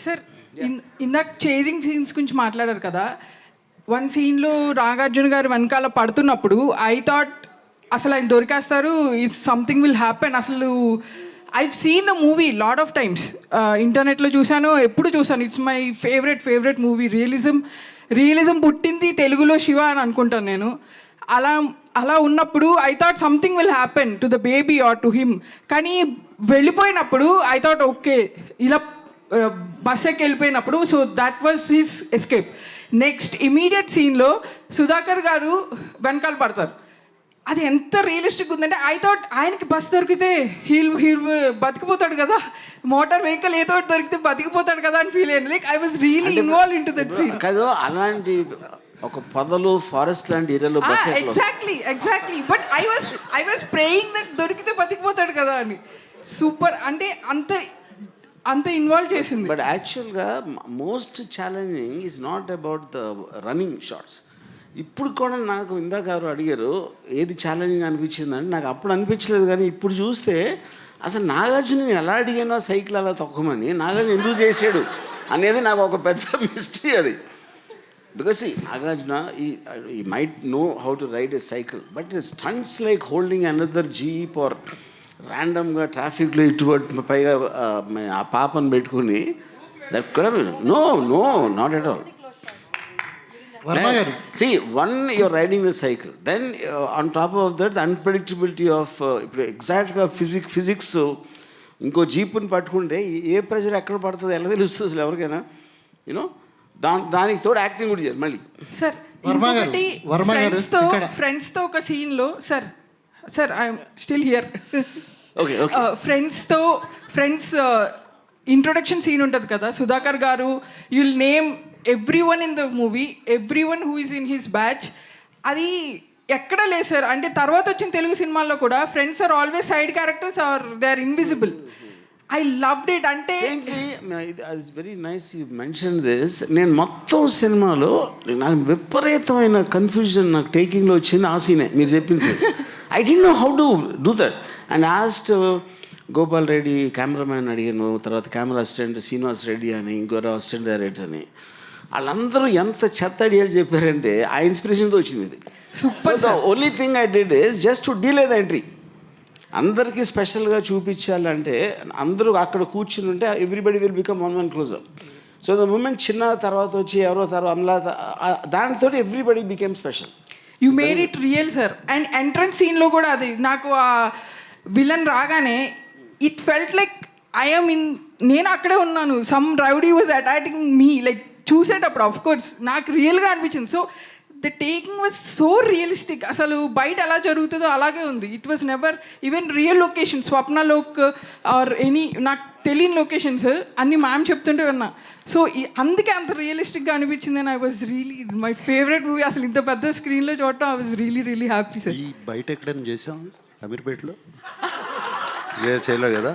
Sir ఇందాక chasing scenes గురించి మాట్లాడారు కదా. వన్ సీన్లో నాగార్జున గారు వెనకాల పడుతున్నప్పుడు ఐ థాట్ అసలు ఆయన దొరికేస్తారు, ఈజ్ సంథింగ్ విల్ హ్యాపెన్. అసలు I've seen the movie lot of times, ఇంటర్నెట్లో చూశాను, ఎప్పుడు చూసాను. It's my favourite movie. Realism పుట్టింది తెలుగులో శివ అని అనుకుంటాను నేను. అలా ఉన్నప్పుడు I thought something will happen to the baby or to him. కానీ వెళ్ళిపోయినప్పుడు ఐ థాట్ ఓకే, ఇలా బస్ ఎక్కి వెళ్ళిపోయినప్పుడు so that was his escape. Next immediate సీన్లో సుధాకర్ గారు వెనకాల పడతారు. అది ఎంత రియలిస్టిక్ ఉందంటే ఐ థాట్ ఆయనకి బస్ దొరికితే హీల్ బతికిపోతాడు కదా, మోటార్ వెహికల్ ఏదో దొరికితే బతికిపోతాడు కదా అని ఫీల్ అయ్యాను. Like I was really involve in to that scene. కాదు, అలాంటి ఒక పొదలు ఫారెస్ట్ లాంటి ఏరియాలో bus exactly but I was praying that దొరికితే బతికిపోతాడు కదా అని. సూపర్, అంటే అంత ఇన్వాల్వ్ చేసింది. బట్ యాక్చువల్గా most challenging is not about the running shots. ఇప్పుడు కూడా నాకు ఇందాక ఎవరు అడిగారు ఏది ఛాలెంజింగ్ అనిపించిందని. నాకు అప్పుడు అనిపించలేదు, కానీ ఇప్పుడు చూస్తే అసలు నాగార్జున నేను ఎలా అడిగానో సైకిల్ అలా తొక్కమని, నాగార్జున ఎందుకు చేసాడు అనేది నాకు ఒక పెద్ద మిస్టరీ అది. Because Nagarjuna he might know how to ride a cycle, but stunts like holding another jeep or ర్యాండమ్గా ట్రాఫిక్లో ఇటువంటి పైగా ఆ పాపను పెట్టుకుని దట్ కూడా no not at all. See, one, you're riding the cycle. Then on top of that, the unpredictability of exactly physics. ఇంకో జీపుని పట్టుకుంటే ఏ ప్రెషర్ ఎక్కడ పడుతుంది ఎలా తెలుస్తుంది అసలు ఎవరికైనా, యూనో. దానికి తోడు యాక్టింగ్ కూడా చేయాలి మళ్ళీ. సార్ ఫ్రెండ్స్తో ఒక సీన్లో sir I'm still here. Okay friends introduction scene ఉంటుంది కదా, Sudhakar garu you'll name everyone in the movie, everyone who is in his batch. అది ఎక్కడ లేదు సార్. అంటే తర్వాత వచ్చిన తెలుగు సినిమాల్లో కూడా friends are always side characters are they are invisible. I loved it. అంటే it's very nice you mention this. నేను మొత్తం సినిమాలో నాకు విపరీతమైన కన్ఫ్యూజన్ నాకు టేకింగ్లో వచ్చింది ఆ సీనే మీరు చెప్పింది sir. I don't know how to do that and ఆస్ట్ Gopal Reddy cameraman అడిగాను, తర్వాత కెమెరా అసిస్టెంట్ శ్రీనివాస్ రెడ్డి అని, ఇంకోరు అసిస్టెంట్ డైరెక్టర్ అని. వాళ్ళందరూ ఎంత చెత్త ఐడియాలు చెప్పారంటే ఆ ఇన్స్పిరేషన్తో వచ్చింది ఇది. So the only thing I did is just to delay the entry. అందరికీ స్పెషల్గా చూపించాలంటే అందరూ అక్కడ కూర్చుని ఉంటే everybody will become one closer. So the moment చిన్న తర్వాత వచ్చి ఎవరో తర్వాత అమలా దానితో everybody became special. You made it real sir. And entrance సీన్లో కూడా అది నాకు ఆ విలన్ రాగానే it felt like I'm in, నేను అక్కడే ఉన్నాను. Some rowdy was attacking me like చూసేటప్పుడు ఆఫ్ కోర్స్ నాకు రియల్గా అనిపించింది. So the taking was so realistic. అసలు బయట ఎలా జరుగుతుందో అలాగే ఉంది. It was never even real location, Swapnalok or any నాకు తెలియని లొకేషన్స్ అన్ని మ్యామ్ చెప్తుంటే విన్నా. సో అందుకే అంత రియలిస్టిక్గా అనిపించింది. And I was really my favourite movie. అసలు ఇంత పెద్ద స్క్రీన్లో చూడటం I was really happy sir. ఈ బయట ఎక్కడైనా చేసాం అమీర్పేటలో చేయలేదు కదా.